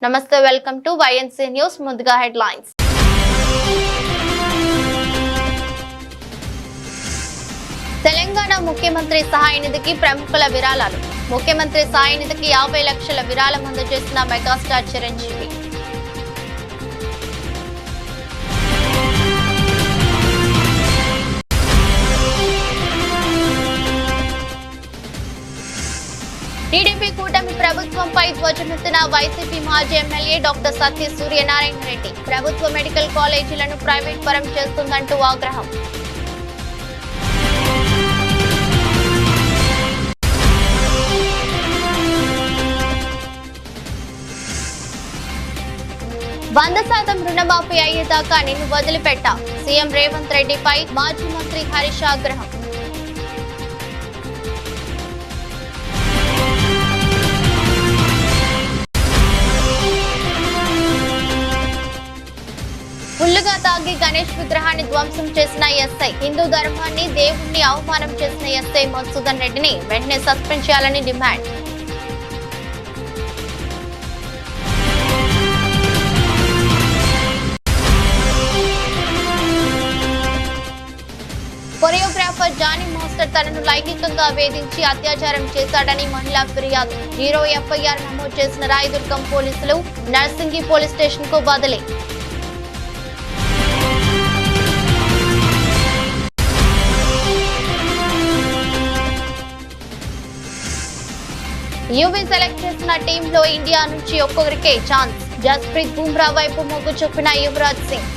నమస్తే welcome to YNC news ముందుగా headlines Telangana ముఖ్యమంత్రి సహాయ నిధికి ప్రముఖుల విరాళాలు ముఖ్యమంత్రి సహాయ నిధికి 50 లక్షల విరాళం అందజేసిన మెగాస్టార్ చిరంజీవి టీడీపీ కూటమి ప్రభుత్వంపై ధ్వజమెత్తిన వైసీపీ మాజీ ఎమ్మెల్యే డాక్టర్ సత్య సూర్యనారాయణ రెడ్డి ప్రభుత్వ మెడికల్ కాలేజీలను ప్రైవేట్ పరం చేస్తుందంటూ ఆగ్రహం %100 రుణమాఫీ అయ్యేదాకా నిన్ను వదిలిపెట్టా సీఎం రేవంత్ రెడ్డిపై మాజీ మంత్రి హరీష్ ఆగ్రహం ఫుల్లుగా తాగి గణేష్ విగ్రహాన్ని ధ్వంసం చేసిన ఎస్ఐ హిందూ ధర్మాన్ని దేవుణ్ణి అవమానం చేసిన ఎస్ఐ మధుసూదన్ రెడ్డిని వెంటనే సస్పెండ్ చేయాలని డిమాండ్ కొరియోగ్రాఫర్ జానీ మాస్టర్ తనను లైంగికంగా వేధించి అత్యాచారం చేశాడని మహిళా ఫిర్యాదు 0 ఎఫ్ఐఆర్ నమోదు చేసిన రాయదుర్గం పోలీసులు నర్సింగి పోలీస్ స్టేషన్ కు బదిలీ యూవీ సెలెక్ట్ చేసిన టీంలో ఇండియా నుంచి ఒక్కొక్కరికే ఛాన్స్ జస్ప్రీత్ బుమ్రా వైపు మొగ్గు చూపిన యువరాజ్ సింగ్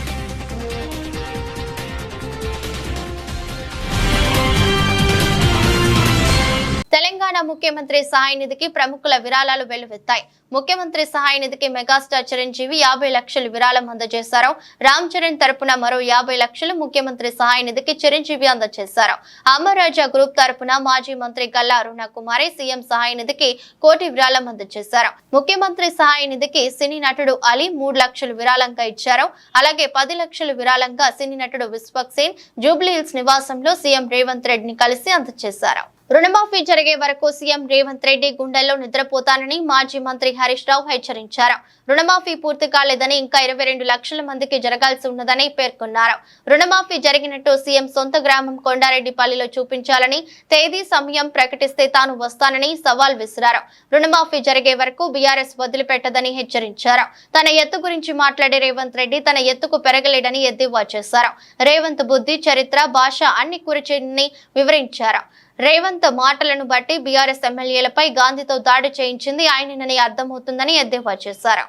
తెలంగాణ ముఖ్యమంత్రి సహాయ నిధికి ప్రముఖుల విరాళాలు వెల్లువెత్తాయి ముఖ్యమంత్రి సహాయ నిధికి మెగాస్టార్ చిరంజీవి 50 లక్షలు విరాళం అందజేశారు రామ్ చరణ్ తరపున మరో 50 లక్షలు ముఖ్యమంత్రి సహాయ నిధికి చిరంజీవి అందజేశారు అమరాజా గ్రూప్ తరపున మాజీ మంత్రి గల్లా అరుణ కుమారి సీఎం సహాయ నిధికి 1 కోటి విరాళం అందజేశారు ముఖ్యమంత్రి సహాయ నిధికి సినీ నటుడు అలీ 3 లక్షలు విరాళంగా ఇచ్చారు అలాగే 10 లక్షలు విరాళంగా సినీ నటుడు విశ్వక్ సేన్ జూబ్లీ హిల్స్ నివాసంలో సీఎం రేవంత్ రెడ్డిని కలిసి అందజేశారు రుణమాఫీ జరిగే వరకు సీఎం రేవంత్ రెడ్డి గుండెల్లో నిద్రపోతానని మాజీ మంత్రి హరీష్ రావు హెచ్చరించారు రుణమాఫీ పూర్తి కాలేదని ఇంకా 22 లక్షల మందికి జరగాల్సి ఉన్నదని పేర్కొన్నారు రుణమాఫీ జరిగినట్టు సీఎం సొంత గ్రామం కొండారెడ్డిపల్లిలో చూపించాలని తేదీ సమయం ప్రకటిస్తే తాను వస్తానని సవాల్ విసిరారు రుణమాఫీ జరిగే వరకు బీఆర్ఎస్ వదిలిపెట్టదని హెచ్చరించారు తన ఎత్తు గురించి మాట్లాడే రేవంత్ రెడ్డి తన ఎత్తుకు పెరగలేడని ఎద్దేవా చేశారు రేవంత్ బుద్ధి చరిత్ర భాష అన్ని కురిచిని వివరించారు రేవంత్ మాటలను బట్టి బీఆర్ఎస్ ఎమ్మెల్యేలపై గాంధీతో దాడి చేయించింది ఆయనని అర్థమవుతుందని ఎద్దేవా చేశారు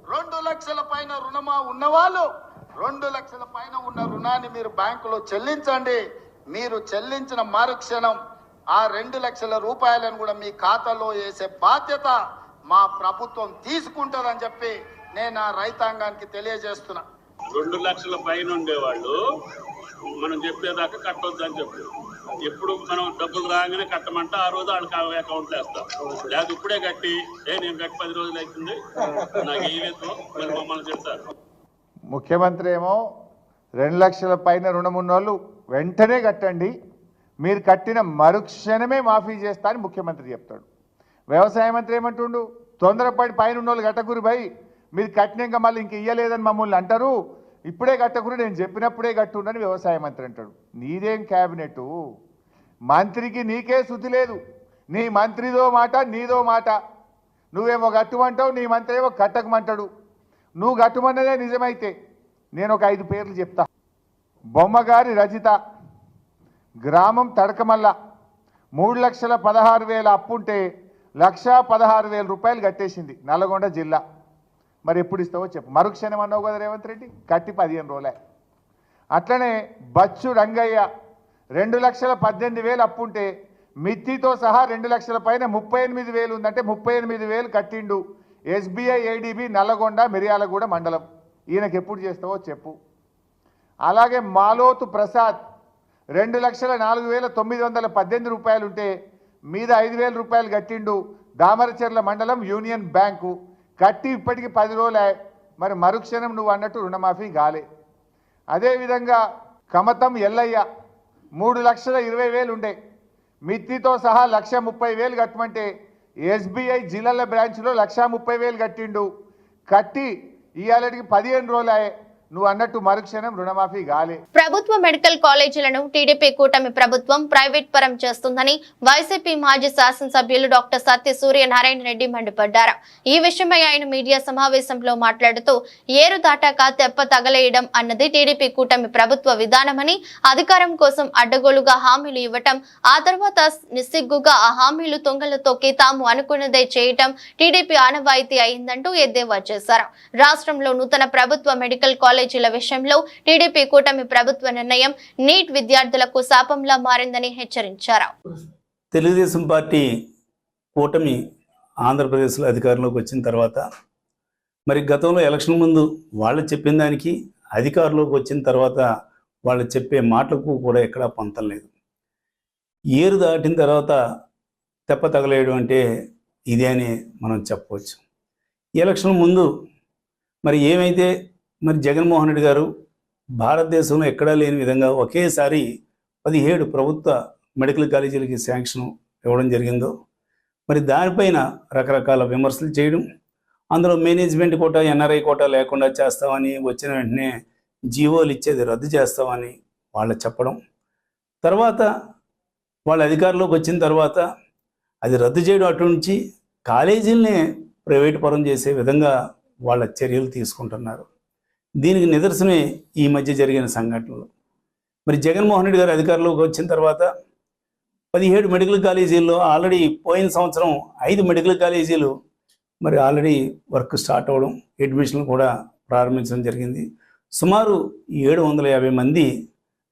2 లక్షల పైన రుణమా ఉన్నవాళ్ళు 2 లక్షల పైన ఉన్న రుణాన్ని మీరు బ్యాంకులో చెల్లించండి మీరు చెల్లించిన మరుక్షణం ఆ 2 లక్షల రూపాయలను కూడా మీ ఖాతాలో వేసే బాధ్యత మా ప్రభుత్వం తీసుకుంటుందని చెప్పి నేను ఆ రైతాంగానికి తెలియజేస్తున్నా 2 లక్షల పైన ఉండేవాళ్ళు మనం చెప్పేదాకా కట్టొద్దని చెప్పి ఎప్పుడు మనం డబ్బులు రాగానే కట్టమంటే ఆ రోజు వాళ్ళకి అకౌంట్లో వేస్తాం లేదా ఇప్పుడే కట్టి నేను కట్టి 10 రోజులు అవుతుంది నాకు వేయలేదు మరి మమ్మల్ని చెప్తారు ముఖ్యమంత్రి ఏమో 2 లక్షల పైన రుణం ఉన్నోళ్ళు వెంటనే కట్టండి మీరు కట్టిన మరుక్షణమే మాఫీ చేస్తా అని ముఖ్యమంత్రి చెప్తాడు వ్యవసాయ మంత్రి ఏమంటుండు తొందరపడి పైన ఉన్నోళ్ళు కట్టకురు భయ్ మీరు కట్టినాక మళ్ళీ ఇంక ఇయ్యలేదని మమ్మల్ని అంటారు ఇప్పుడే కట్టకురు నేను చెప్పినప్పుడే కట్టుండని వ్యవసాయ మంత్రి అంటాడు నీదేం క్యాబినెట్ మంత్రికి నీకే శుద్ధి లేదు నీ మంత్రిదో మాట నీదో మాట నువ్వేమో కట్టుమంటావు నీ మంత్రి ఏమో కట్టకమంటాడు నువ్వు కట్టుమన్నదే నిజమైతే నేను ఒక 5 పేర్లు చెప్తా బొమ్మగారి రజిత గ్రామం తడకమల్ల 3,16,000 అప్పుంటే 1,16,000 రూపాయలు కట్టేసింది నల్గొండ జిల్లా మరి ఎప్పుడు ఇస్తావో చెప్పు మరుక్షణం అన్నావు కదా రేవంత్ రెడ్డి కట్టి 15 రోజులే అట్లనే బచ్చు రంగయ్య 2,18,000 అప్పుంటే మిత్తితో సహా 2 లక్షల పైన 38,000 ఉందంటే 38,000 కట్టిండు SBI ADB నల్లగొండ మిర్యాలగూడ మండలం ఈయనకి ఎప్పుడు చేస్తావో చెప్పు అలాగే మాలోతు ప్రసాద్ 2,04,918 రూపాయలు ఉంటే మీద 5,000 రూపాయలు కట్టిండు దామరచెర్ల మండలం యూనియన్ బ్యాంకు కట్టి ఇప్పటికి 10 రోజులే మరి మరుక్షణం నువ్వు అన్నట్టు రుణమాఫీ కాలే అదేవిధంగా కమతం ఎల్లయ్య 3,20,000 ఉండే మిత్తితో సహా 1,30,000 కట్టమంటే SBI జిల్లాల బ్రాంచ్లో 1,30,000 కట్టిండు కట్టి ఇవాళకి 15 రోజులు అయ్యే. నువ్వు అన్నట్టు మరుక్షణం రుణమాఫీ కాలే. ప్రభుత్వ మెడికల్ కాలేజీలను టీడీపీ కూటమి ప్రభుత్వం ప్రైవేట్ పరం చేస్తుందని వైసీపీ మాజీ శాసనసభ్యులు డాక్టర్ సత్య సూర్యనారాయణ రెడ్డి మండిపడ్డారు. ఈ విషయమై ఆయన మీడియా సమావేశంలో మాట్లాడుతూ ఏరు దాటాక తెప్ప తగలేయడం అన్నది టీడీపీ కూటమి ప్రభుత్వ విధానమని, అధికారం కోసం అడ్డగోలుగా హామీలు ఇవ్వటం, ఆ తర్వాత నిస్సిగ్గుగా ఆ హామీలు తొంగలు తొక్కి తాము అనుకున్నదే చేయటం టీడీపీ ఆనవాయితీ అయిందంటూ ఎద్దేవా చేశారు. రాష్ట్రంలో నూతన ప్రభుత్వ మెడికల్ కాలేజీల విషయంలో టీడీపీ కూటమి ప్రభుత్వ నిర్ణయం నీట్ విద్యార్థులకు శాపంలా మారిందని హెచ్చరించారు. తెలుగుదేశం పార్టీ కూటమి ఆంధ్రప్రదేశ్లో అధికారంలోకి వచ్చిన తర్వాత మరి గతంలో ఎలక్షన్ ముందు వాళ్ళు చెప్పిన దానికి అధికారంలోకి వచ్చిన తర్వాత వాళ్ళు చెప్పే మాటలకు కూడా ఎక్కడా పొంతం లేదు. ఏరు దాటిన తర్వాత తెప్ప తగలేయడం అంటే ఇదే అని మనం చెప్పవచ్చు. ఎలక్షన్ ముందు మరి ఏమైతే మరి జగన్మోహన్ రెడ్డి గారు భారతదేశంలో ఎక్కడా లేని విధంగా ఒకేసారి 17 ప్రభుత్వ మెడికల్ కాలేజీలకి శాంక్షన్ ఇవ్వడం జరిగిందో మరి దానిపైన రకరకాల విమర్శలు చేయడం, అందులో మేనేజ్మెంట్ కోటా ఎన్ఆర్ఐ కోటా లేకుండా చేస్తామని, వచ్చిన వెంటనే జీవోలు ఇచ్చేది రద్దు చేస్తామని వాళ్ళు చెప్పడం, తర్వాత వాళ్ళ అధికారంలోకి వచ్చిన తర్వాత అది రద్దు చేయడం, అటు నుంచి కాలేజీలనే ప్రైవేట్ పరం చేసే విధంగా వాళ్ళ చర్యలు తీసుకుంటున్నారు. దీనికి నిదర్శనమే ఈ మధ్య జరిగిన సంఘటనలు. మరి జగన్మోహన్ రెడ్డి గారు అధికారంలోకి వచ్చిన తర్వాత 17 మెడికల్ కాలేజీల్లో ఆల్రెడీ పోయిన సంవత్సరం 5 మెడికల్ కాలేజీలు మరి ఆల్రెడీ వర్క్ స్టార్ట్ అవ్వడం, అడ్మిషన్లు కూడా ప్రారంభించడం జరిగింది. సుమారు 750 మంది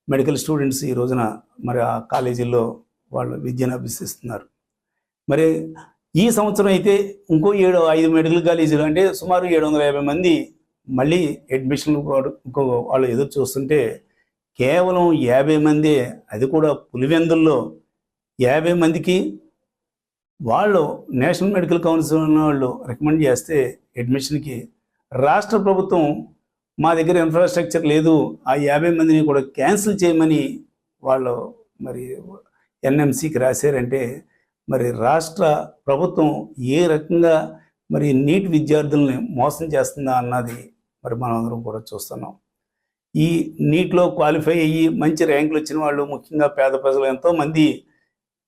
మెడికల్ స్టూడెంట్స్ ఈ రోజున మరి ఆ కాలేజీల్లో వాళ్ళు విద్యను అభ్యసిస్తున్నారు. మరి ఈ సంవత్సరం అయితే ఇంకో 5 మెడికల్ కాలేజీలు అంటే సుమారు 750 మంది మళ్ళీ అడ్మిషన్లు ఇంకో వాళ్ళు ఎదురు చూస్తుంటే కేవలం 50 మంది, అది కూడా పులివెందుల్లో 50 మందికి వాళ్ళు నేషనల్ మెడికల్ కౌన్సిల్ వాళ్ళు రికమెండ్ చేస్తే అడ్మిషన్కి రాష్ట్ర ప్రభుత్వం మా దగ్గర ఇన్ఫ్రాస్ట్రక్చర్ లేదు, ఆ 50 మందిని కూడా క్యాన్సిల్ చేయమని వాళ్ళు మరి ఎన్ఎంసీకి రాశారంటే మరి రాష్ట్ర ప్రభుత్వం ఏ రకంగా మరి నీట్ విద్యార్థుల్ని మోసం చేస్తుందా అన్నది మరి మనం అందరం కూడా చూస్తున్నాం. ఈ నీట్లో క్వాలిఫై అయ్యి మంచి ర్యాంకులు వచ్చిన వాళ్ళు, ముఖ్యంగా పేద ప్రజలు ఎంతోమంది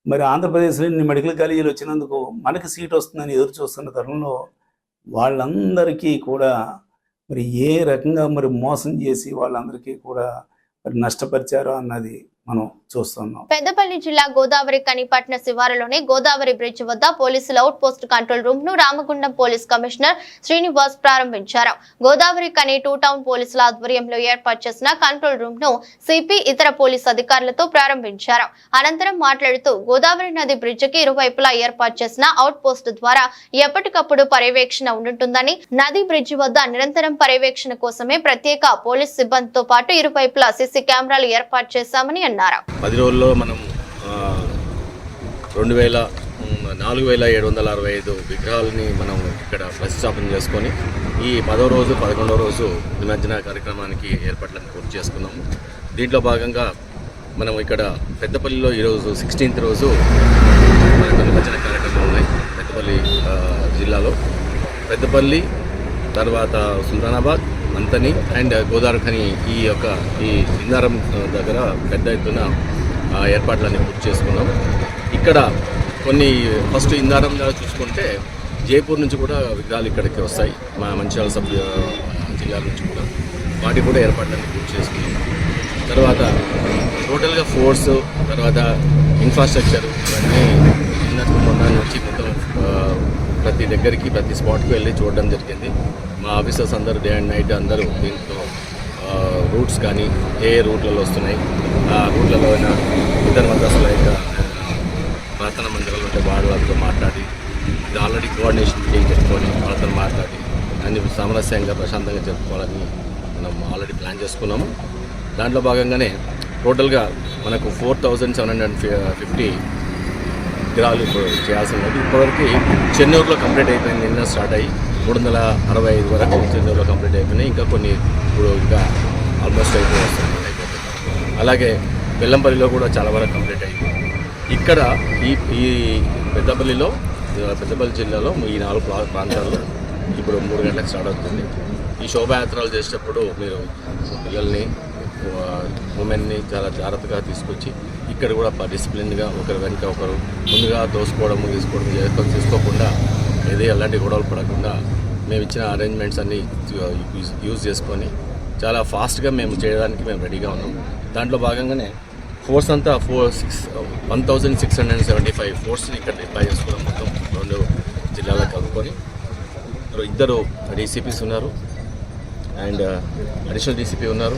మరి ఆంధ్రప్రదేశ్లో ఇన్ని మెడికల్ కాలేజీలు వచ్చినందుకు మనకి సీట్ వస్తుందని ఎదురు చూస్తున్న తరుణంలో వాళ్ళందరికీ కూడా మరి ఏ రకంగా మరి మోసం చేసి వాళ్ళందరికీ కూడా మరి నష్టపరిచారో అన్నది మనం చూస్తున్నాం. పెద్దపల్లి జిల్లా గోదావరి కనిపట్న శివారులోని గోదావరి బ్రిడ్జ్ వద్ద పోలీసుల అవుట్ పోస్ట్ కంట్రోల్ రూమ్ ను రామగుండం పోలీస్ కమిషనర్ శ్రీనివాస్ ప్రారంభించారు. గోదావరి కని 2 టౌన్ పోలీసుల ఆధ్వర్యంలో ఏర్పాటు చేసిన కంట్రోల్ రూమ్ ను సిపి ఇతర పోలీస్ అధికారులతో ప్రారంభించారు. అనంతరం మాట్లాడుతూ గోదావరి నది బ్రిడ్జ్ కి ఇరువైపులా ఏర్పాటు చేసిన అవుట్ పోస్ట్ ద్వారా ఎప్పటికప్పుడు పర్యవేక్షణ ఉంటుందని, నది బ్రిడ్జ్ వద్ద నిరంతరం పర్యవేక్షణ కోసమే ప్రత్యేక పోలీస్ సిబ్బందితో పాటు ఇరువైపులా సీసీ కెమెరాలు ఏర్పాటు చేశామని అన్నారు. 10 రోజుల్లో మనం 4,765 విగ్రహాలని మనం ఇక్కడ ప్రతిష్టాపన చేసుకొని ఈ 10వ రోజు 11వ రోజు నిమజ్జన కార్యక్రమానికి ఏర్పాట్లను పూర్తి చేసుకున్నాము. దీంట్లో భాగంగా మనం ఇక్కడ పెద్దపల్లిలో ఈరోజు 16th రోజు మనకు నిమజ్జన కార్యక్రమాలు ఉన్నాయి. పెద్దపల్లి జిల్లాలో పెద్దపల్లి, తర్వాత సుల్తానాబాద్, మంతని అండ్ గోదావరి ఈ ఇందారం దగ్గర పెద్ద ఎత్తున ఏర్పాట్లన్నీ పూర్తి చేసుకున్నాం. ఇక్కడ కొన్ని ఫస్ట్ ఇందారం దగ్గర చూసుకుంటే జైపూర్ నుంచి కూడా విగ్రహాలు ఇక్కడికి వస్తాయి, మా మంచిర్యాల జిల్లా నుంచి కూడా వాటి కూడా ఏర్పాట్లన్నీ పూర్తి చేసుకున్నాం. తర్వాత టోటల్గా ఫోర్స్, తర్వాత ఇన్ఫ్రాస్ట్రక్చర్ ఇవన్నీ మొన్న నుంచి మొత్తం ప్రతి దగ్గరికి ప్రతి స్పాట్కి వెళ్ళి చూడడం జరిగింది. మా ఆఫీసర్స్ అందరూ డే అండ్ నైట్ అందరూ దీంట్లో రూట్స్ కానీ ఏ రూట్లలో వస్తున్నాయి, ఆ రూట్లలో అయినా ఇతర మద్రాసులో ఇంకా ప్రార్థన మందిరాలు ఉంటే వాళ్ళతో మాట్లాడి, ఇది ఆల్రెడీ కోఆర్డినేషన్ మీటింగ్ చెప్పుకొని వాళ్ళతో మాట్లాడి అన్ని సామరస్యంగా ప్రశాంతంగా జరుపుకోవాలని మనం ఆల్రెడీ ప్లాన్ చేసుకున్నాము. దాంట్లో భాగంగానే టోటల్గా మనకు 4,750 విగ్రహాలు ఇప్పుడు చేయాల్సి ఉన్నది. ఇప్పటివరకు చెన్నూరులో కంప్లీట్ అయిపోయింది, నిన్న స్టార్ట్ అయ్యి 365 వరకు చెన్నూరులో కంప్లీట్ అయిపోయినాయి. ఇంకా కొన్ని ఇప్పుడు ఇంకా ఆల్మోస్ట్ అయిపోతుంది. అలాగే బెల్లంపల్లిలో కూడా చాలా వరకు కంప్లీట్ అయింది. ఇక్కడ ఈ పెద్దపల్లి జిల్లాలో ఈ 4 ప్రాంతాల్లో ఇప్పుడు 3 గంటలకు స్టార్ట్ అవుతుంది. ఈ శోభాయాత్రలు చేసేటప్పుడు మీరు పిల్లల్ని ఉమెన్ని చాలా జాగ్రత్తగా తీసుకొచ్చి ఇక్కడ కూడా డిసిప్లిన్గా ఒకరి వెనుక ఒకరు ముందుగా తీసుకోకుండా ఏదే అలాంటి గొడవలు పడకుండా మేము ఇచ్చిన అరేంజ్మెంట్స్ అన్నీ యూజ్ చేసుకొని చాలా ఫాస్ట్గా మేము చేయడానికి మేము రెడీగా ఉన్నాం. దాంట్లో భాగంగానే ఫోర్స్ అంతా 1675 ఫోర్స్ని ఇక్కడ డిప్లాయ్ చేసుకున్నాం. మొత్తం 2 జిల్లాలకు కలుపుకొని 2 డీసీపీస్ ఉన్నారు అండ్ అడిషనల్ డీసీపీ ఉన్నారు,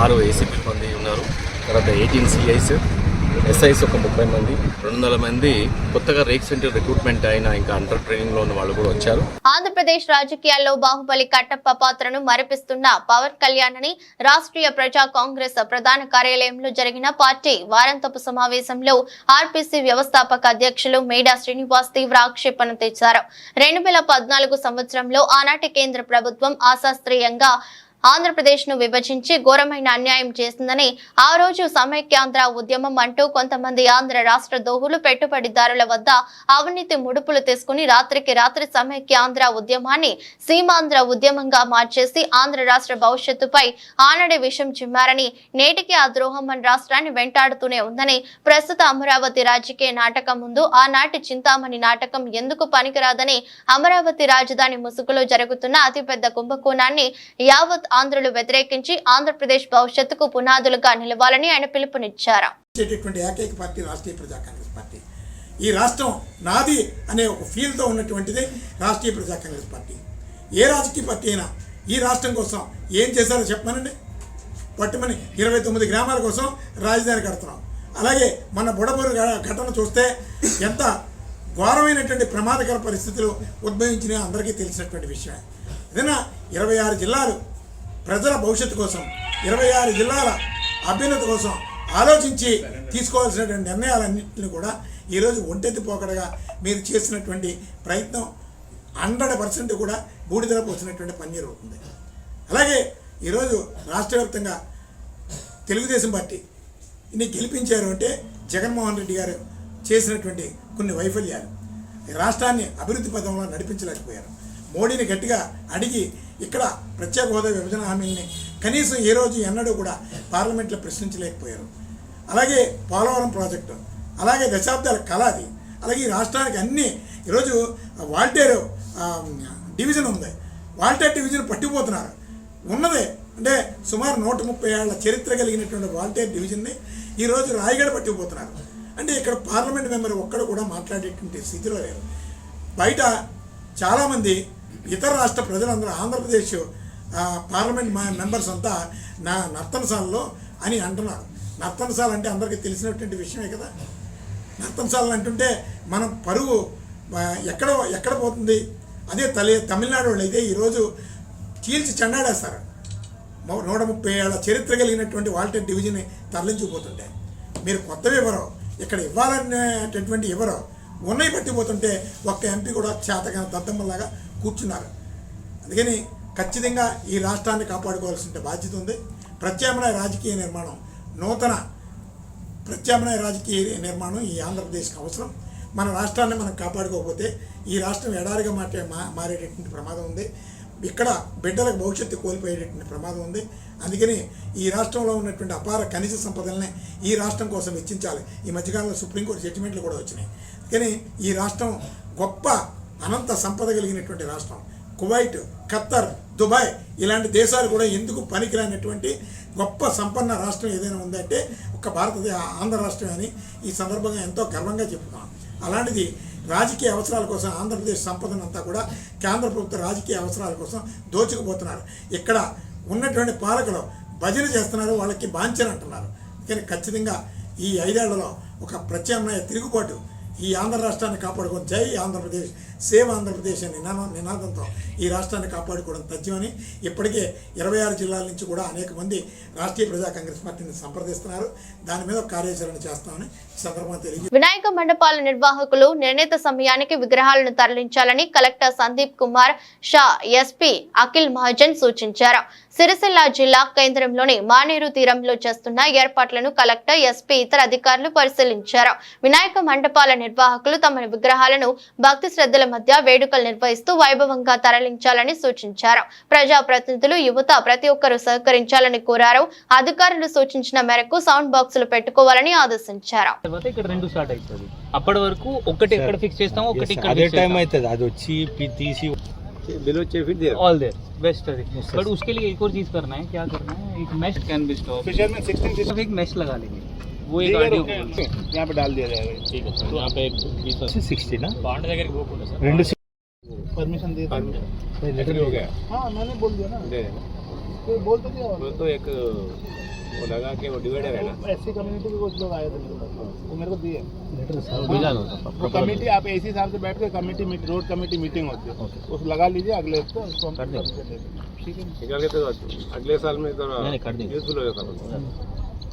6 ఏసీపీ మంది ఉన్నారు, తర్వాత 18 సిఐస్, ఎస్ఐస్ ఒక 30 మంది, 200 మంది కొత్తగా రేక్ సెంటర్ రిక్రూట్మెంట్ అయిన ఇంకా అండర్ ట్రైనింగ్ లో ఉన్న వాళ్ళు కూడా వచ్చారు. ఆంధ్రప్రదేశ్ రాజకీయాల్లో బాహుబలి కట్టప్ప పాత్రను మరిపిస్తున్న పవన్ కళ్యాణ్ అని రాష్ట్రీయ ప్రజా కాంగ్రెస్ ప్రధాన కార్యాలయంలో జరిగిన పార్టీ వారాంతపు సమావేశంలో ఆర్పీసీ వ్యవస్థాపక అధ్యక్షులు మేడా శ్రీనివాస్ తీవ్ర ఆక్షేపణ తెచ్చారు. 2014 సంవత్సరంలో ఆనాటి కేంద్ర ప్రభుత్వం అశాస్త్రీయంగా ఆంధ్రప్రదేశ్ ను విభజించి ఘోరమైన అన్యాయం చేసిందని, ఆ రోజు సమైక్యాంధ్ర ఉద్యమం అంటూ కొంతమంది ఆంధ్ర రాష్ట్ర దోహులు పెట్టుబడిదారుల వద్ద అవినీతి ముడుపులు తీసుకుని రాత్రికి రాత్రి సమైక్యాంధ్ర ఉద్యమాన్ని సీమాంధ్ర ఉద్యమంగా మార్చేసి ఆంధ్ర రాష్ట్ర భవిష్యత్తుపై ఆనాడే విషం చిమ్మారని, నేటికి ఆ ద్రోహం మన రాష్ట్రాన్ని వెంటాడుతూనే ఉందని, ప్రస్తుత అమరావతి రాజకీయ నాటకం ముందు ఆనాటి చింతామణి నాటకం ఎందుకు పనికిరాదని, అమరావతి రాజధాని ముసుగులో జరుగుతున్న అతిపెద్ద కుంభకోణాన్ని యావత్ ఆంధ్రులు వ్యతిరేకించి ఆంధ్రప్రదేశ్ భవిష్యత్తుకు పునాదులుగా నిలవాలని ఆయన పిలుపునిచ్చారు. ఏకైక పార్టీ రాష్ట్రీయ ప్రజా కాంగ్రెస్ పార్టీ. ఈ రాష్ట్రం నాది అనే ఒక ఫీల్తో ఉన్నటువంటిది రాష్ట్రీయ ప్రజా కాంగ్రెస్ పార్టీ. ఏ రాజకీయ పార్టీ అయినా ఈ రాష్ట్రం కోసం ఏం చేశారో చెప్పమనండి. పట్టుమని 29 గ్రామాల కోసం రాజధాని కడుతున్నాం. అలాగే మన బుడబూరు ఘటన చూస్తే ఎంత ఘోరమైనటువంటి ప్రమాదకర పరిస్థితులు ఉద్భవించినాయో అందరికీ తెలిసినటువంటి విషయమే. ఏదైనా 26 జిల్లాలు ప్రజల భవిష్యత్తు కోసం, 26 జిల్లాల అభ్యున్నతి కోసం ఆలోచించి తీసుకోవాల్సినటువంటి నిర్ణయాలన్నింటినీ కూడా ఈరోజు ఒంటెత్తి పోకడగా మీరు చేసినటువంటి ప్రయత్నం 100% కూడా బూడిదల పోసినటువంటి పన్నీరు అవుతుంది. అలాగే ఈరోజు రాష్ట్ర వ్యాప్తంగా తెలుగుదేశం పార్టీని గెలిపించారు అంటే జగన్మోహన్ రెడ్డి గారు చేసినటువంటి కొన్ని వైఫల్యాలు, రాష్ట్రాన్ని అభివృద్ధి పథంలో నడిపించలేకపోయారు. మోడీని గట్టిగా అడిగి ఇక్కడ ప్రత్యేక హోదా విభజన హామీని కనీసం ఏ రోజు ఎన్నడూ కూడా పార్లమెంట్లో ప్రశ్నించలేకపోయారు. అలాగే పోలవరం ప్రాజెక్టు, అలాగే దశాబ్దాల కళ అది. అలాగే ఈ రాష్ట్రానికి అన్నీ ఈరోజు వాల్టేరు డివిజన్ ఉంది, వాల్టేర్ డివిజన్ పట్టిపోతున్నారు. ఉన్నదే అంటే సుమారు 130 ఏళ్ల చరిత్ర కలిగినటువంటి వాల్టేర్ డివిజన్ని ఈరోజు రాయగడ పట్టిపోతున్నారు. అంటే ఇక్కడ పార్లమెంట్ మెంబర్ ఒక్కడు కూడా మాట్లాడేటువంటి స్థితిలో లేరు. బయట చాలామంది ఇతర రాష్ట్ర ప్రజలందరూ ఆంధ్రప్రదేశ్ పార్లమెంట్ మెంబర్స్ అంతా నా నర్తనశాలలో అని అంటున్నారు. నర్తనశాల అంటే అందరికీ తెలిసినటువంటి విషయమే కదా. నర్తనశాలలు అంటుంటే మనం పరువు ఎక్కడ పోతుంది? అదే తమిళనాడు వాళ్ళు అయితే ఈరోజు చీల్చి చెండాడేస్తారు. 130 ఏళ్ల చరిత్ర కలిగినటువంటి వాల్టేర్ డివిజన్ని తరలించిపోతుంటే మీరు కొత్తవి ఎవరో ఇక్కడ ఇవ్వాలనేటటువంటి ఎవరో ఉన్నాయి పట్టిపోతుంటే ఒక్క ఎంపీ కూడా చేతగా దద్దమ్మలాగా కూర్చున్నారు. అందుకని ఖచ్చితంగా ఈ రాష్ట్రాన్ని కాపాడుకోవాల్సిన బాధ్యత ఉంది. ప్రత్యామ్నాయ రాజకీయ నిర్మాణం, నూతన ప్రత్యామ్నాయ రాజకీయ నిర్మాణం ఈ ఆంధ్రప్రదేశ్కి అవసరం. మన రాష్ట్రాన్ని మనం కాపాడుకోకపోతే ఈ రాష్ట్రం ఎడారిగా మారేటటువంటి ప్రమాదం ఉంది. ఇక్కడ బిడ్డలకు భవిష్యత్తు కోల్పోయేటటువంటి ప్రమాదం ఉంది. అందుకని ఈ రాష్ట్రంలో ఉన్నటువంటి అపార ఖనిజ సంపదల్ని ఈ రాష్ట్రం కోసం వెచ్చించాలి. ఈ మధ్యకాలంలో సుప్రీంకోర్టు జడ్జిమెంట్లు కూడా వచ్చినాయి. కానీ ఈ రాష్ట్రం గొప్ప అనంత సంపద కలిగినటువంటి రాష్ట్రం. కువైట్, ఖత్తర్, దుబాయ్ ఇలాంటి దేశాలు కూడా ఎందుకు పనికిరానటువంటి గొప్ప సంపన్న రాష్ట్రం ఏదైనా ఉందంటే ఒక ఆంధ్ర రాష్ట్రం అని ఈ సందర్భంగా ఎంతో గర్వంగా చెప్తున్నాం. అలాంటిది రాజకీయ అవసరాల కోసం ఆంధ్రప్రదేశ్ సంపదనంతా కూడా కేంద్ర ప్రభుత్వ రాజకీయ అవసరాల కోసం దోచుకుపోతున్నారు. ఇక్కడ ఉన్నటువంటి పాలకులు భజన చేస్తున్నారు, వాళ్ళకి బాంఛన అంటున్నారు. కానీ ఖచ్చితంగా ఈ 5 ఏళ్లలో ఒక ప్రత్యామ్నాయ తిరుగుబాటు ఈ ఆంధ్ర రాష్ట్రాన్ని కాపాడుకోవడం, జై ఆంధ్రప్రదేశ్, సేవ్ ఆంధ్రప్రదేశ్ అనే నినాదంతో ఈ రాష్ట్రాన్ని కాపాడుకోవడం తథ్యమని ఇప్పటికే 26 జిల్లాల నుంచి కూడా అనేక మంది రాష్ట్రీయ ప్రజా కాంగ్రెస్ పార్టీని సంప్రదిస్తున్నారు. దాని మీద కార్యాచరణ చేస్తామని సందర్భంగా తెలియజేస్తారు. వినాయక మండపాల నిర్వాహకులు నిర్ణీత సమయానికి విగ్రహాలను తరలించాలని కలెక్టర్ సందీప్ కుమార్ షా, ఎస్పీ అఖిల్ మహాజన్ సూచించారు. సిరిసిల్ల జిల్లా కేంద్రంలోని మానేరు తీరంలో చేస్తున్న ఏర్పాట్లను కలెక్టర్, ఎస్పీ, ఇతర అధికారులు పరిశీలించారు. వినాయక మండపాల నిర్వాహకులు తమ విగ్రహాలను భక్తి శ్రద్ధల మధ్య వేడుకలు నిర్వహిస్తూ వైభవంగా తరలించాలని సూచించారు. ప్రజాప్రతినిధులు, యువత ప్రతి ఒక్కరూ సహకరించాలని కోరారు. అధికారులు సూచించిన మేరకు సౌండ్ బాక్సులు పెట్టుకోవాలని ఆదేశించారు. ఇక్కడ 2 స్టార్ట్ అవుతుంది. అప్పటి వరకు ఒకటి ఎక్కడ ఫిక్స్ చేస్తాం, ఒకటి ఇక్కడ అదే టైం అవుతుంది. అది వచ్చి తీసి बिलो फिर दे ऑल देयर बेस्ट है. बट उसके लिए एक और चीज करना है. क्या करना है, एक mash can be stop special में 16 एक मैश लगा लेंगे. वो एक ऑडियो यहाँ पे डाल दिया जाएगा. ठीक है सर. यहाँ पे 60 ना बाउंड దగ్గర పోకుండా सर రెండు परमिशन दे दो. लेटर हो गया. हां मैंने बोल दिया ना. दे तो बोल तो दिया. वो तो एक वो लगा के वो डिवाइडर है ना. ऐसी कम्युनिटी के कुछ लोग आए थे वो मेरे को दिए लेटर भेजा दो. वो कमेटी आप इसी हिसाब से बैठ के कमेटी रोड कमेटी मीटिंग होती है. उस लगा लीजिए. अगले हफ्ते उसको हम कर देंगे. ठीक है. निकाल के तो अगले साल में तो यूजफुल हो जाता है.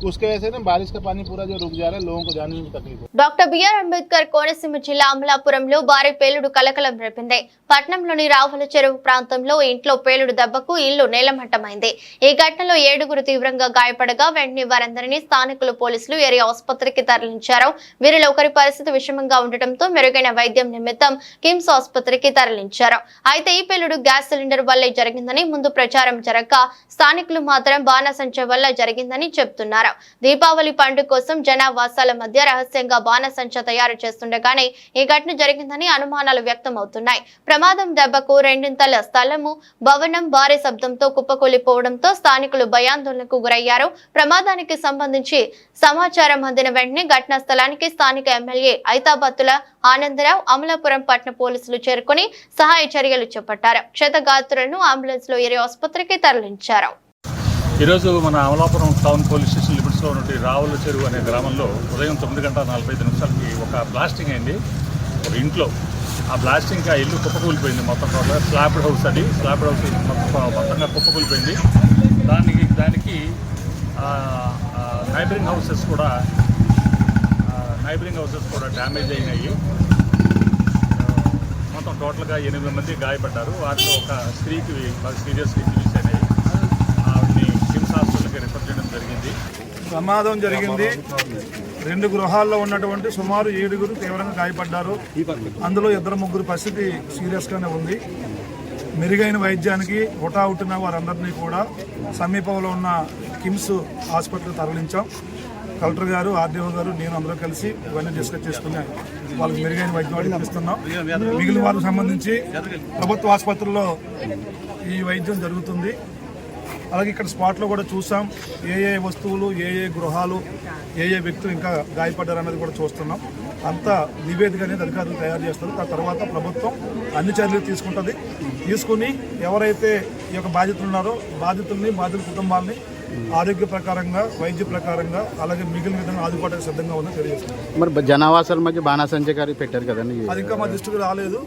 उसके वजह से ना बारिश का पानी पूरा जो रुक जा रहा है, लोगों को जाने में तकलीफ है. డాక్టర్ బిఆర్ అంబేద్కర్ కోనసీమ జిల్లా అమలాపురంలో భారీ పేలుడు కలకలం రేపింది. పట్నంలోని రావుల చెరువు ప్రాంతంలో ఇంట్లో పేలుడు దెబ్బకు ఇల్లు నేలమట్టమైంది. ఈ ఘటనలో 7గురు తీవ్రంగా గాయపడగా వెంటనే వారందరినీ స్థానికులు పోలీసులు ఏరియా ఆసుపత్రికి తరలించారు. వీరిలో ఒకరి పరిస్థితి విషమంగా ఉండటంతో మెరుగైన వైద్యం నిమిత్తం కిమ్స్ ఆసుపత్రికి తరలించారు. అయితే ఈ పేలుడు గ్యాస్ సిలిండర్ వల్లే జరిగిందని ముందు ప్రచారం జరగగా స్థానికులు మాత్రం బాణసంచ వల్ల జరిగిందని చెబుతున్నారు. దీపావళి పండుగ కోసం జనావాసాల మధ్య రహస్యంగా బాణసంచ తయారు చేస్తుండగానే ఈ ఘటన జరిగిందని అనుమానాలు వ్యక్తం అవుతున్నాయి. ప్రమాదం దెబ్బకు రెండింతల స్థలము, భవనం భారీ శబ్దంతో కుప్పకూలిపోవడంతో స్థానికులు భయాందోళనకు గురయ్యారు. ప్రమాదానికి సంబంధించి సమాచారం అందిన వెంటనే ఘటనా స్థలానికి స్థానిక ఎమ్మెల్యే ఐతాబత్తుల ఆనందరావు, అమలాపురం పట్టణ పోలీసులు చేరుకుని సహాయ చర్యలు చేపట్టారు. క్షతగాత్రులను అంబులెన్స్ లో ఏరియా ఆసుపత్రికి తరలించారు. ఈరోజు మన అమలాపురం టౌన్ పోలీస్ స్టేషన్ లిమిట్స్లో ఉన్నటువంటి రావుల చెరువు అనే గ్రామంలో ఉదయం 9:45 ఒక బ్లాస్టింగ్ అయింది ఒక ఇంట్లో. ఆ బ్లాస్టింగ్కి ఆ ఇల్లు కుప్పకూలిపోయింది. మొత్తం స్లాబ్డ్ హౌస్ అది. స్లాబ్డ్ హౌస్ మొత్తంగా కుప్పకూలిపోయింది. దానికి నైబరింగ్ హౌసెస్ కూడా డ్యామేజ్ అయినాయి. మొత్తం టోటల్గా 8 మంది గాయపడ్డారు. వారిలో ఒక స్త్రీకి సీరియస్గా ఇంజరీస్ అయినాయి. ప్రమాదం జరిగింది. 2 గృహాల్లో ఉన్నటువంటి సుమారు 7గురు తీవ్రంగా గాయపడ్డారు. అందులో 2-3 పరిస్థితి సీరియస్గానే ఉంది. మెరుగైన వైద్యానికి హుటాహుటిన వారందరినీ కూడా సమీపంలో ఉన్న కిమ్స్ హాస్పిటల్ తరలించాం. కలెక్టర్ గారు, ఆర్డీఓ గారు, నేను అందరూ కలిసి ఇవన్నీ డిస్కస్ చేసుకుని వాళ్ళకి మెరుగైన వైద్యం ఇస్తున్నాం. మిగిలిన వారికి సంబంధించి ప్రభుత్వ ఆసుపత్రుల్లో ఈ వైద్యం జరుగుతుంది. అలాగే ఇక్కడ స్పాట్లో కూడా చూసాం ఏ వస్తువులు, ఏ గృహాలు, ఏ వ్యక్తులు ఇంకా గాయపడ్డారు అనేది కూడా చూస్తున్నాం. అంతా నివేదిక అనేది అధికారులు తయారు చేస్తారు. ఆ తర్వాత ప్రభుత్వం అన్ని చర్యలు తీసుకుని ఎవరైతే ఈ యొక్క బాధితులు ఉన్నారో బాధితుల్ని, బాధితుల కుటుంబాలని ఆరోగ్య ప్రకారంగా, వైద్య ప్రకారంగా, అలాగే మిగిలిన విధంగా ఆదుకోవడానికి సిద్ధంగా ఉందని తెలియజేస్తున్నారు. మరి జనావాసాల మధ్య బాణాసంచ పెట్టారు కదండి, అది ఇంకా మా దృష్టికి రాలేదు.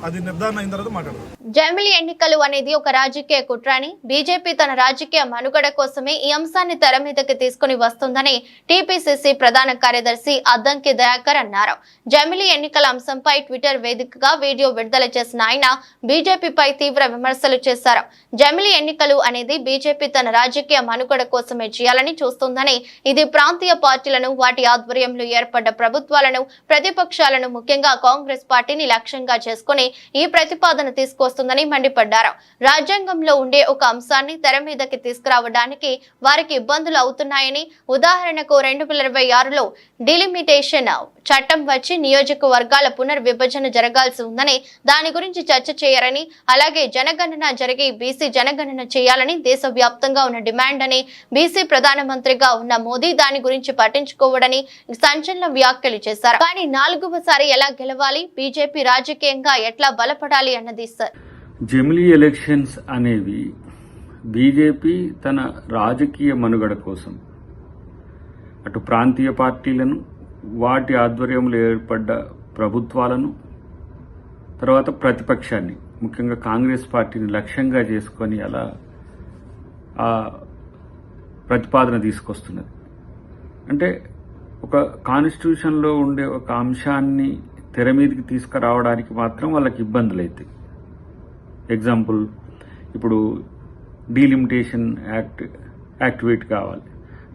అది నిర్ధారణ అయిన తర్వాత మాట్లాడదాం. జమిలి ఎన్నికలు అనేది ఒక రాజకీయ కుట్ర అని బీజేపీ తన రాజకీయ మనుగడ కోసమే ఈ అంశాన్ని తెర మీదకి తీసుకుని వస్తుందని టీపీసీసీ ప్రధాన కార్యదర్శి అద్దంకి దయాకర్ అన్నారు. జమిలి ఎన్నికల అంశంపై ట్విట్టర్ వేదికగా వీడియో విడుదల చేసిన ఆయన బీజేపీపై తీవ్ర విమర్శలు చేశారు. జమిలి ఎన్నికలు అనేది బీజేపీ తన రాజకీయ మనుగడ కోసమే చేయాలని చూస్తుందని, ఇది ప్రాంతీయ పార్టీలను, వాటి ఆధ్వర్యంలో ఏర్పడ్డ ప్రభుత్వాలను, ప్రతిపక్షాలను, ముఖ్యంగా కాంగ్రెస్ పార్టీని లక్ష్యంగా చేసుకుని ఈ ప్రతిపాదన తీసుకొస్తుందని మండిపడ్డారు. రాజ్యాంగంలో ఉండే ఒక అంశాన్ని తెర మీదకి తీసుకురావడానికి వారికి ఇబ్బందులు అవుతున్నాయని, ఉదాహరణకు 2026లో డిలిమిటేషన్ చట్టం వచ్చి నియోజకవర్గాల పునర్విభజన జరగాల్సి ఉందని, దాని గురించి చర్చ చేయరని, అలాగే జనగణన జరిగి బీసీ జనగణన చేయాలని దేశవ్యాప్తంగా ఉన్న డిమాండ్ అని, బీసీ ప్రధానమంత్రిగా ఉన్న మోదీ దాని గురించి పట్టించుకోవడని సంచలన వ్యాఖ్యలు చేశారు. కానీ 4వసారి ఎలా గెలవాలి, బీజేపీ రాజకీయంగా ఎట్లా బలపడాలి అన్నది సార్. జమిలీ ఎలక్షన్స్ అనేవి బీజేపీ తన రాజకీయ మనుగడ కోసం అటు ప్రాంతీయ పార్టీలను, వాటి ఆధ్వర్యంలో ఏర్పడ్డ ప్రభుత్వాలను, తర్వాత ప్రతిపక్షాన్ని, ముఖ్యంగా కాంగ్రెస్ పార్టీని లక్ష్యంగా చేసుకొని అలా ఆ ప్రతిపాదన తీసుకొస్తున్నది. అంటే ఒక కాన్స్టిట్యూషన్లో ఉండే ఒక అంశాన్ని తెర మీదకి తీసుకురావడానికి మాత్రం వాళ్ళకి ఇబ్బందులు అవుతాయి. ఎగ్జాంపుల్, ఇప్పుడు డీలిమిటేషన్ యాక్టివేట్ కావాలి.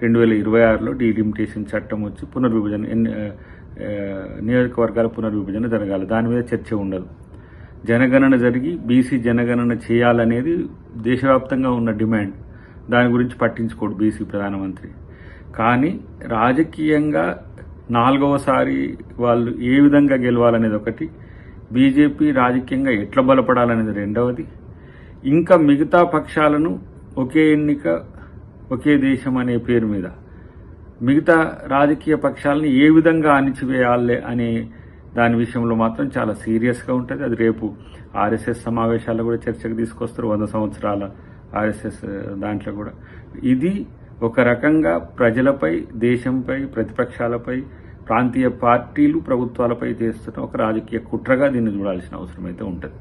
2026లో డీలిమిటేషన్ చట్టం వచ్చి పునర్విభజన, నియోజకవర్గాల పునర్విభజన జరగాలి. దాని మీద చర్చ ఉండదు. జనగణన జరిగి బీసీ జనగణన చేయాలనేది దేశవ్యాప్తంగా ఉన్న డిమాండ్. దాని గురించి పట్టించుకోడు బీసీ ప్రధానమంత్రి. కానీ రాజకీయంగా 4వసారి వాళ్ళు ఏ విధంగా గెలవాలనేది ఒకటి, బీజేపీ రాజకీయంగా ఎట్లా బలపడాలనేది రెండవది, ఇంకా మిగతా పక్షాలను ఒకే ఎన్నిక ఒకే దేశం అనే పేరు మీద మిగతా రాజకీయ పక్షాలను ఏ విధంగా అణిచివేయాలి అనే దాని విషయంలో మాత్రం చాలా సీరియస్గా ఉంటుంది. అది రేపు ఆర్ఎస్ఎస్ సమావేశాల్లో కూడా చర్చకు తీసుకొస్తారు. 100 సంవత్సరాల ఆర్ఎస్ఎస్ దాంట్లో కూడా ఇది ఒక రకంగా ప్రజలపై, దేశంపై, ప్రతిపక్షాలపై, ప్రాంతీయ పార్టీలు, ప్రభుత్వాలపై చేస్తున్న ఒక రాజకీయ కుట్రగా దీన్ని చూడాల్సిన అవసరం అయితే ఉంటుంది.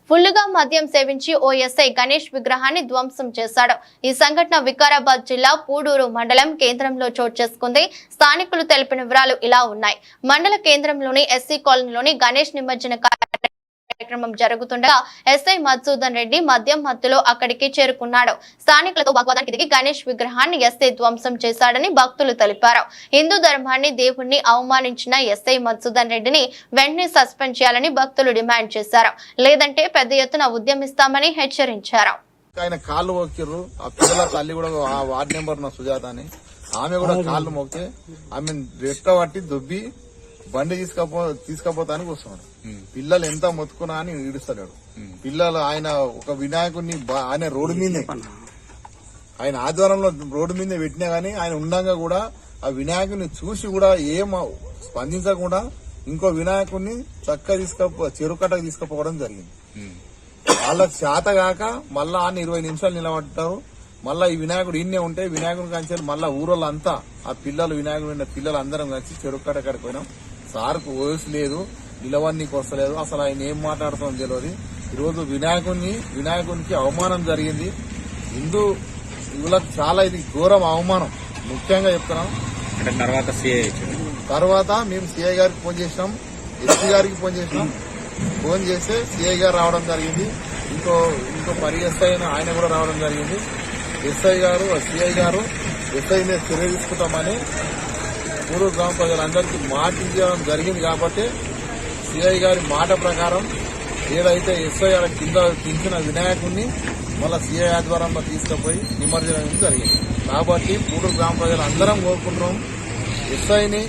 ఫుల్లుగా మద్యం సేవించి ఓ ఎస్ఐ గణేష్ విగ్రహాన్ని ధ్వంసం చేశాడు. ఈ సంఘటన వికారాబాద్ జిల్లా పూడూరు మండలం కేంద్రంలో చోటు చేసుకుంది. స్థానికులు తెలిపిన వివరాలు ఇలా ఉన్నాయి. మండల కేంద్రంలోని ఎస్సీ కాలనీలోని గణేష్ నిమజ్జన కార్యక్రమం జరుగుతుండగా ఎస్ఐ మధుసూదన్ రెడ్డి మద్యం మత్తులో అక్కడికి చేరుకున్నాడు. స్థానికులతో వాగ్వాదానికి దిగి గణేష్ విగ్రహాన్ని ఎస్ఐ ధ్వంసం చేశాడని భక్తులు తెలిపారు. హిందూ ధర్మాన్ని, దేవుణ్ణి అవమానించిన ఎస్ఐ మధుసూదన్ రెడ్డిని వెంటనే సస్పెండ్ చేయాలని భక్తులు డిమాండ్ చేశారు. లేదంటే పెద్ద ఎత్తున ఉద్యమిస్తామని హెచ్చరించారు. ఆయన కాళ్ళు మొక్కిర్రు. ఆ పిల్లల తల్లి కూడా ఆ వార్డు నెంబర్ ఉన్న సుజాత అని, ఆమె కూడా కాళ్ళు మొక్కితే ఆమె రెట్ట పట్టి దుబ్బి బండి తీసుకపోతానికి వస్తున్నాడు. పిల్లలు ఎంత మొత్తుకున్నా అని ఈడుస్తాడు. పిల్లలు ఆయన ఒక వినాయకుడిని ఆయన రోడ్డు మీదే, ఆయన ఆధ్వర్యంలో రోడ్డు మీదే పెట్టినా గానీ ఆయన ఉండగా కూడా ఆ వినాయకుడిని చూసి కూడా ఏం స్పందించకుండా ఇంకో వినాయకుడిని చక్కగా చెరుకట్టకు తీసుకుపోవడం జరిగింది. వాళ్ళకి చేత కాక మళ్ళా 20 నిమిషాలు నిలబడ్డారు. మళ్ళా ఈ వినాయకుడు ఇన్నే ఉంటే వినాయకుడిని కంచాలి. మళ్ళా ఊరోళ్ళంతా ఆ పిల్లలు, వినాయకుడు పిల్లలు అందరం కలిసి చెరుకట్ట కాడికి పోయినాం. సార్కు వయసు లేదు, నిలవన్నీకి వస్తలేదు. అసలు ఆయన ఏం మాట్లాడుతుందో తెలియదు. ఈరోజు వినాయకునికి అవమానం జరిగింది. హిందువులకు చాలా ఇది ఘోరం అవమానం. ముఖ్యంగా చెప్తున్నాం. తర్వాత మేము సిఐ గారికి ఫోన్ చేసినాం, ఎస్పీ గారికి ఫోన్ చేసినాం. ఫోన్ చేస్తే సిఐ గారు రావడం జరిగింది. ఇంకో పరిఎస్ఐ ఆయన కూడా రావడం జరిగింది. ఎస్ఐ గారు, సిఐ గారు ఎస్ఐ మీద చర్య తీసుకుంటామని పూర్వ గ్రామ ప్రజలందరికీ మాట ఇవ్వడం జరిగింది. కాబట్టి సిఐ గారి మాట ప్రకారం ఏదైతే ఎస్ఐ గారి కింద దించిన వినాయకుడిని మళ్ళా సిఐ ఆధ్వర్యంలో తీసుకుపోయి నిమజ్జనం జరిగింది. కాబట్టి పూడూరు గ్రామ ప్రజలు అందరం కోరుకుంటున్నాం. ఎస్ఐని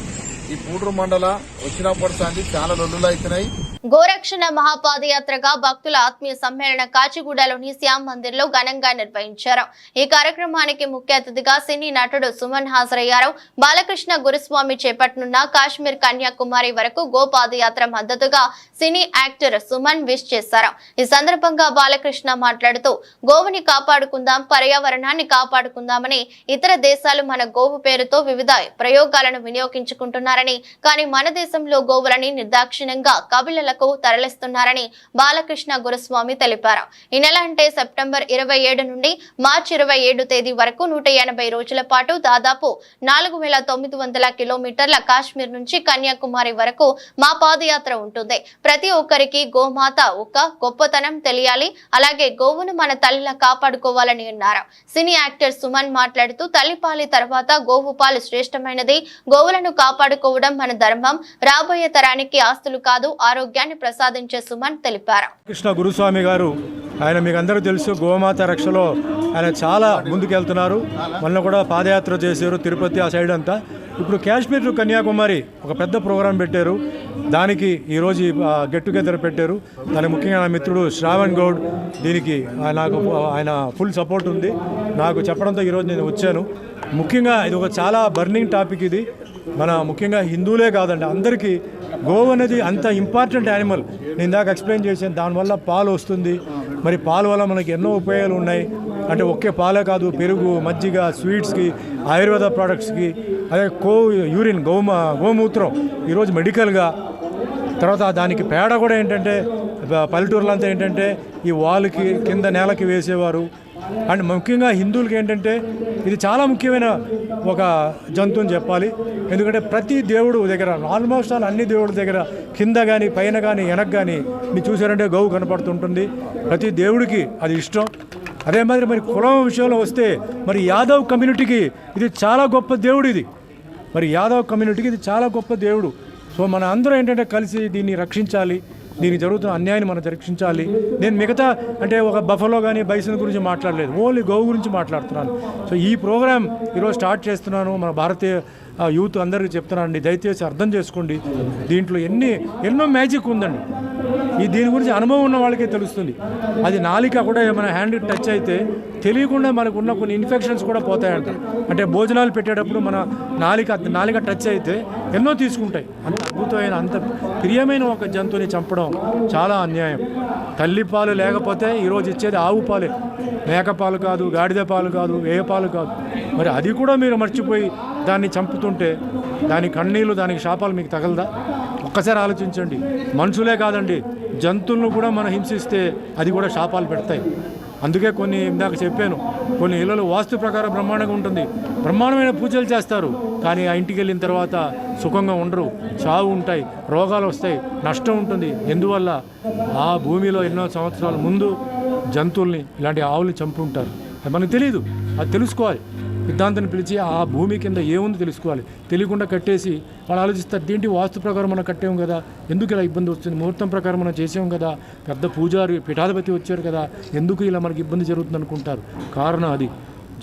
ఈ పూడూరు మండల వచ్చినప్పటి చాలా లొల్లులు అవుతున్నాయి. గోరక్షణ మహాపాదయాత్రగా భక్తుల ఆత్మీయ సమ్మేళన కాచిగూడలోని శ్యామ్ మందిర్ లో ఘనంగా నిర్వహించారు. ఈ కార్యక్రమానికి ముఖ్య అతిథిగా సినీ నటుడు సుమన్ హాజరయ్యారు. బాలకృష్ణ గురుస్వామి చేపట్టనున్న కాశ్మీర్ కన్యాకుమారి వరకు గో పాదయాత్ర మద్దతుగా సినీ యాక్టర్ సుమన్ విష్ చేశారు. ఈ సందర్భంగా బాలకృష్ణ మాట్లాడుతూ గోవుని కాపాడుకుందాం, పర్యావరణాన్ని కాపాడుకుందామని ఇతర దేశాలు మన గోవు పేరుతో వివిధ ప్రయోగాలను వినియోగించుకుంటున్నారని, కానీ మన దేశంలో గోవులని నిర్దాక్షిణ్యంగా కబిలలకు తరలిస్తున్నారని బాలకృష్ణ గురుస్వామి తెలిపారు. ఈ నెల అంటే సెప్టెంబర్ 27 నుండి మార్చి 27 తేదీ వరకు 180 రోజుల పాటు దాదాపు 4900 కిలోమీటర్ల కాశ్మీర్ నుంచి కన్యాకుమారి వరకు మా పాదయాత్ర ఉంటుంది. ప్రతి ఒక్కరికి గోమాత ఒక గొప్పతనం తెలియాలి, అలాగే గోవును మన తల్లిలా కాపాడుకోవాలని అన్నారు. సినీ యాక్టర్ సుమన్ మాట్లాడుతూ తల్లిపాలి తర్వాత గోవు పాలు శ్రేష్టమైనది, గోవులను కాపాడుకోవడం మన ధర్మం, రాబోయే తరానికి ఆస్తులు కాదు ఆరోగ్యాన్ని ప్రసాదించే సుమన్ తెలిపారు. కృష్ణ గురుస్వామి గారు, ఆయన మీకు అందరూ తెలుసు, గోమాత రక్షలో ఆయన చాలా ముందుకెళ్తున్నారు. మొన్న కూడా పాదయాత్ర చేశారు తిరుపతి ఆ సైడ్ అంతా. ఇప్పుడు కాశ్మీర్ టు కన్యాకుమారి ఒక పెద్ద ప్రోగ్రాం పెట్టారు. దానికి ఈరోజు గెట్ టుగెదర్ పెట్టారు. దానికి ముఖ్యంగా నా మిత్రుడు శ్రావణ్ గౌడ్, దీనికి ఆయన ఫుల్ సపోర్ట్ ఉంది. నాకు చెప్పడంతో ఈరోజు నేను వచ్చాను. ముఖ్యంగా ఇది ఒక చాలా బర్నింగ్ టాపిక్. ఇది మన ముఖ్యంగా హిందువులే కాదండి, అందరికీ గోవు అనేది అంత ఇంపార్టెంట్ యానిమల్. నేను ఇందాక ఎక్స్ప్లెయిన్ చేశాను. దానివల్ల పాలు వస్తుంది. మరి పాల వల్ల మనకి ఎన్నో ఉపయోగాలు ఉన్నాయి. అంటే ఒకే పాలే కాదు, పెరుగు, మజ్జిగ, స్వీట్స్కి, ఆయుర్వేద ప్రోడక్ట్స్కి, అదే యూరిన్ గోమూత్రం ఈరోజు మెడికల్గా. తర్వాత దానికి పేడ కూడా ఏంటంటే పల్లెటూరులంతా ఏంటంటే ఈ వాల్కి కింద నేలకి వేసేవారు. అండ్ ముఖ్యంగా హిందువులకి ఏంటంటే ఇది చాలా ముఖ్యమైన ఒక జంతువుని చెప్పాలి. ఎందుకంటే ప్రతి దేవుడు దగ్గర, ఆల్మోస్ట్ అన్ని దేవుడి దగ్గర కింద కానీ పైన కానీ వెనక కానీ మీరు చూసారంటే గోవు కనపడుతుంటుంది. ప్రతి దేవుడికి అది ఇష్టం. అదే మాదిరి మరి కులం విషయంలో వస్తే మరి యాదవ్ కమ్యూనిటీకి ఇది చాలా గొప్ప దేవుడు. ఇది మరి యాదవ్ కమ్యూనిటీకి ఇది చాలా గొప్ప దేవుడు. సో మన అందరూ ఏంటంటే కలిసి దీన్ని రక్షించాలి. దీనికి జరుగుతున్న అన్యాయాన్ని మనం రక్షించాలి. నేను మిగతా అంటే ఒక బఫలో కానీ బైసన్ గురించి మాట్లాడలేదు, ఓన్లీ గోవు గురించి మాట్లాడుతున్నాను. సో ఈ ప్రోగ్రాం ఈరోజు స్టార్ట్ చేస్తున్నాను. మన భారతీయ యూత్ అందరికీ చెప్తున్నానండి, దయచేసి అర్థం చేసుకోండి. దీంట్లో ఎన్నో మ్యాజిక్ ఉందండి. దీని గురించి అనుభవం ఉన్న వాళ్ళకే తెలుస్తుంది. అది నాలిక కూడా ఏమైనా హ్యాండ్ టచ్ అయితే తెలియకుండా మనకు ఉన్న కొన్ని ఇన్ఫెక్షన్స్ కూడా పోతాయంట. అంటే భోజనాలు పెట్టేటప్పుడు మన నాలిక టచ్ అయితే ఎన్నో తీసుకుంటాయి. అంత అద్భుతమైన అంత ప్రియమైన ఒక జంతువుని చంపడం చాలా అన్యాయం. తల్లిపాలు లేకపోతే ఈరోజు ఇచ్చేది ఆవు పాలే, మేకపాలు కాదు, గాడిద పాలు కాదు, ఏ పాలు కాదు. మరి అది కూడా మీరు మర్చిపోయి దాన్ని చంపుతుంటే దాని కన్నీళ్ళు, దానికి శాపాలు మీకు తగలదా? ఒక్కసారి ఆలోచించండి. మనుషులే కాదండి, జంతువులను కూడా మనం హింసిస్తే అది కూడా శాపాలు పెడతాయి. అందుకే కొన్ని ఇందాక చెప్పాను, కొన్ని ఇళ్ళలో వాస్తు ప్రకారం బ్రహ్మాండంగా ఉంటుంది, బ్రహ్మాండమైన పూజలు చేస్తారు, కానీ ఆ ఇంటికి వెళ్ళిన తర్వాత సుఖంగా ఉండరు, చావు ఉంటాయి, రోగాలు వస్తాయి, నష్టం ఉంటుంది. ఎందువల్ల ఆ భూమిలో ఎన్నో సంవత్సరాల ముందు జంతువుల్ని ఇలాంటి ఆవుల్ని చంపి ఉంటారు. అది మనకు తెలియదు, అది తెలుసుకోవాలి. సిద్ధాంతాన్ని పిలిచి ఆ భూమి కింద ఏముంది తెలుసుకోవాలి. తెలియకుండా కట్టేసి వాళ్ళు ఆలోచిస్తారు, దీంటి వాస్తు ప్రకారం మనం కట్టాము కదా, ఎందుకు ఇలా ఇబ్బంది వస్తుంది, ముహూర్తం ప్రకారం మనం చేసాం కదా, పెద్ద పూజారి పీఠాధిపతి వచ్చారు కదా, ఎందుకు ఇలా మనకి ఇబ్బంది జరుగుతుంది అనుకుంటారు. కారణం అది.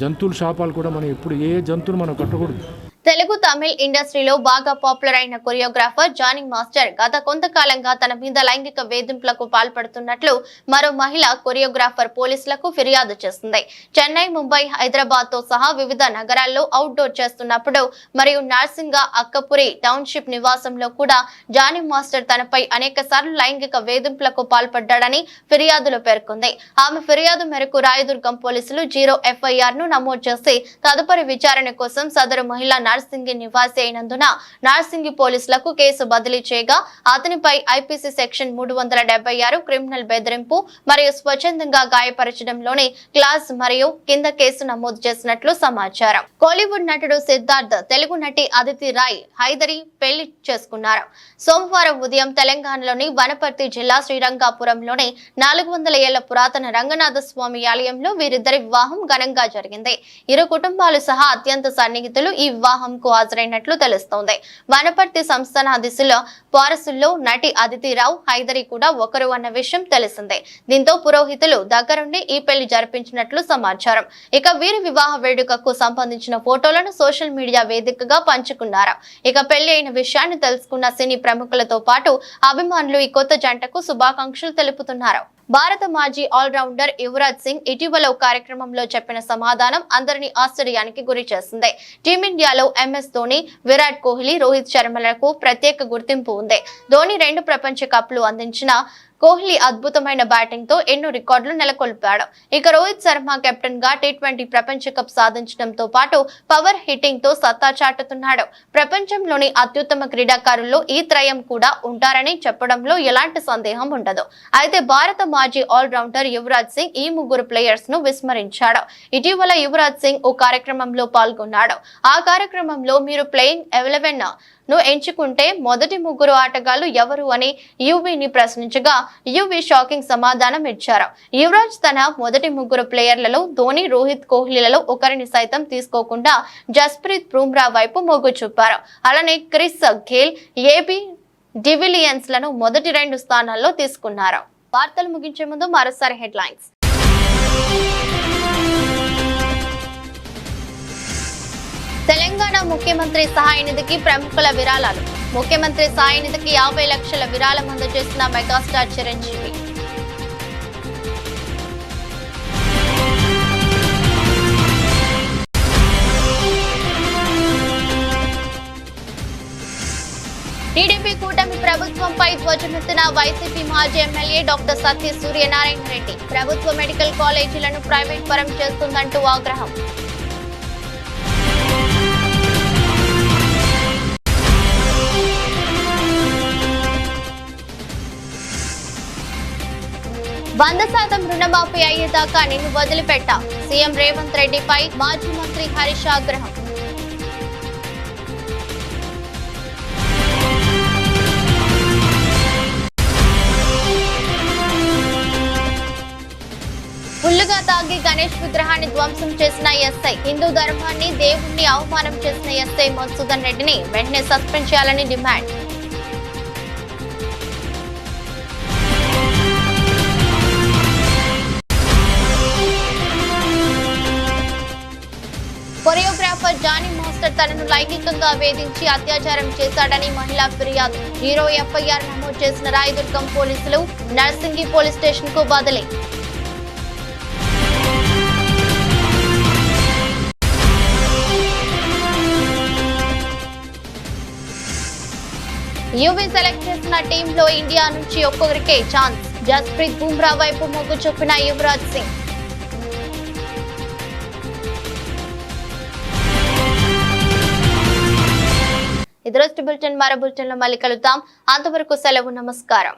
జంతువుల శాపాలు కూడా మనం ఎప్పుడు ఏ జంతువులు మనం కట్టకూడదు. తెలుగు తమిళ్ ఇండస్ట్రీలో బాగా పాపులర్ అయిన కొరియోగ్రాఫర్ జానీ మాస్టర్ గత కొంతకాలంగా తన మీద లైంగిక వేధింపులకు పాల్పడుతున్నట్లు మరో మహిళ కొరియోగ్రాఫర్ పోలీసులకు ఫిర్యాదు చేసింది. చెన్నై, ముంబై, హైదరాబాద్ తో సహా వివిధ నగరాల్లో అవుట్డోర్ చేస్తున్నప్పుడు మరియు నార్సింగ అక్కపురి టౌన్షిప్ నివాసంలో కూడా జానీ మాస్టర్ తనపై అనేక సార్లు లైంగిక వేధింపులకు పాల్పడ్డాడని ఫిర్యాదులో పేర్కొంది. ఆమె ఫిర్యాదు మేరకు రాయదుర్గం పోలీసులు 0 FIR ను నమోదు చేసి తదుపరి విచారణ కోసం సదరు మహిళ నార్సింగి నివాసి అయినందున నార్సింగి పోలీసులకు కేసు బదిలీ చేయగా అతనిపై ఐపీసీ సెక్షన్ 376 క్రిమినల్ బెదిరింపు మరియు స్వచ్ఛందంగా గాయపరచడంలోని క్లాస్ మరియు కింద కేసు నమోదు చేసినట్లు సమాచారం. కోలీవుడ్ నటుడు సిద్ధార్థ్ తెలుగు నటి అదితి రాయ్ హైదరి పెళ్లి చేసుకున్నారు. సోమవారం ఉదయం తెలంగాణలోని వనపర్తి జిల్లా శ్రీరంగాపురంలోని 400 ఏళ్ల పురాతన రంగనాథ స్వామి ఆలయంలో వీరిద్దరి వివాహం ఘనంగా జరిగింది. ఇరు కుటుంబాలు సహా అత్యంత సన్నిహితులు ఈ వివాహంకు హాజరైనట్లు తెలుస్తోంది. వనపర్తి సంస్థానాధీశుల వారసుల్లో నటి అదితి రావు హైదరి కూడా ఒకరు అన్న విషయం తెలిసిందే. దీంతో పురోహితులు దగ్గరుండి ఈ పెళ్లి జరిపించినట్లు సమాచారం. ఇక వీరి వివాహ వేడుకకు సంబంధించిన ఫోటోలను సోషల్ మీడియా వేదికగా పంచుకున్నారు. ఇక పెళ్లి అయిన విషయాన్ని తెలుసుకున్న సినీ ప్రముఖులతో పాటు అభిమానులు ఈ కొత్త జంటకు శుభాకాంక్షలు తెలుపుతున్నారు. భారత మాజీ ఆల్రౌండర్ యువరాజ్ సింగ్ ఇటీవల ఓ కార్యక్రమంలో చెప్పిన సమాధానం అందరినీ ఆశ్చర్యానికి గురి చేసింది. టీమిండియాలో MS ధోని, విరాట్ కోహ్లీ, రోహిత్ శర్మలకు ప్రత్యేక గుర్తింపు ఉంది. ధోని 2 ప్రపంచ కప్లు అందించిన కోహ్లీ అద్భుతమైన బ్యాటింగ్ తో ఎన్నో రికార్డులు నెలకొల్పాడు. ఇక రోహిత్ శర్మ కెప్టెన్ గా T20 ప్రపంచ కప్ సాధించడంతో పాటు పవర్ హిట్టింగ్ తో సత్తా చాటుతున్నాడు. ప్రపంచంలోని అత్యుత్తమ క్రీడాకారుల్లో ఈ త్రయం కూడా ఉంటారని చెప్పడంలో ఎలాంటి సందేహం ఉండదు. అయితే భారత మాజీ ఆల్రౌండర్ యువరాజ్ సింగ్ ఈ ముగ్గురు ప్లేయర్స్ ను విస్మరించాడు. ఇటీవల యువరాజ్ సింగ్ ఓ కార్యక్రమంలో పాల్గొన్నాడు. ఆ కార్యక్రమంలో మీరు ప్లేయింగ్ 11 ను ఎంచుకుంటే మొదటి ముగ్గురు ఆటగాళ్లు ఎవరు అని యువీని ప్రశ్నించగా యువీ షాకింగ్ సమాధానం ఇచ్చారు. యువరాజ్ తన మొదటి ముగ్గురు ప్లేయర్లలో ధోని, రోహిత్ కోహ్లీలలో ఒకరిని సైతం తీసుకోకుండా జస్ప్రీత్ బుమ్రా వైపు మొగ్గు చూపారు. అలానే క్రిస్ గేల్, AB డివిలియన్స్ లను మొదటి 2 స్థానాల్లో తీసుకున్నారు. వార్తలు ముగించే ముందు మరోసారి హెడ్లైన్స్. తెలంగాణ ముఖ్యమంత్రి సహాయ నిధికి ప్రముఖుల విరాళాలు. ముఖ్యమంత్రి సహాయ నిధికి 50 లక్షల విరాళం అందజేసిన మెగాస్టార్ చిరంజీవి. టీడీపీ కూటమి ప్రభుత్వంపై ధ్వజమెత్తిన వైసీపీ మాజీ ఎమ్మెల్యే డాక్టర్ సత్య సూర్యనారాయణ రెడ్డి. ప్రభుత్వ మెడికల్ కాలేజీలను ప్రైవేట్ పరం చేస్తుందంటూ ఆగ్రహం. వంద శాతం రుణమాఫీ అయ్యేదాకా నిన్ను వదిలిపెట్టా. సీఎం రేవంత్ రెడ్డిపై మాజీ మంత్రి హరీష్ ఆగ్రహం. ఫుల్లుగా తాగి గణేష్ విగ్రహాన్ని ధ్వంసం చేసిన ఎస్ఐ. హిందూ ధర్మాన్ని, దేవుణ్ణి అవమానం చేసిన ఎస్ఐ మధుసూదన్ రెడ్డిని వెంటనే సస్పెండ్ చేయాలని డిమాండ్. జానీ మాస్టర్ తనను లైంగికంగా వేధించి అత్యాచారం చేశాడని మహిళా ఫిర్యాదు. 0 ఎఫ్ఐఆర్ నమోదు చేసిన రాయదుర్గం పోలీసులు నర్సింగి పోలీస్ స్టేషన్ కు బదిలీ. యువీ సెలెక్ట్ చేసిన టీంలో ఇండియా నుంచి ఒక్కొక్కరికే ఛాన్స్. జస్ప్రీత్ బుమ్రా వైపు మొగ్గు చూపిన యువరాజ్ సింగ్. ఇది రోజు బులెటిన్. మరో బులెటిన్ లో మళ్ళీ కలుద్దాం. అంతవరకు సెలవు. నమస్కారం.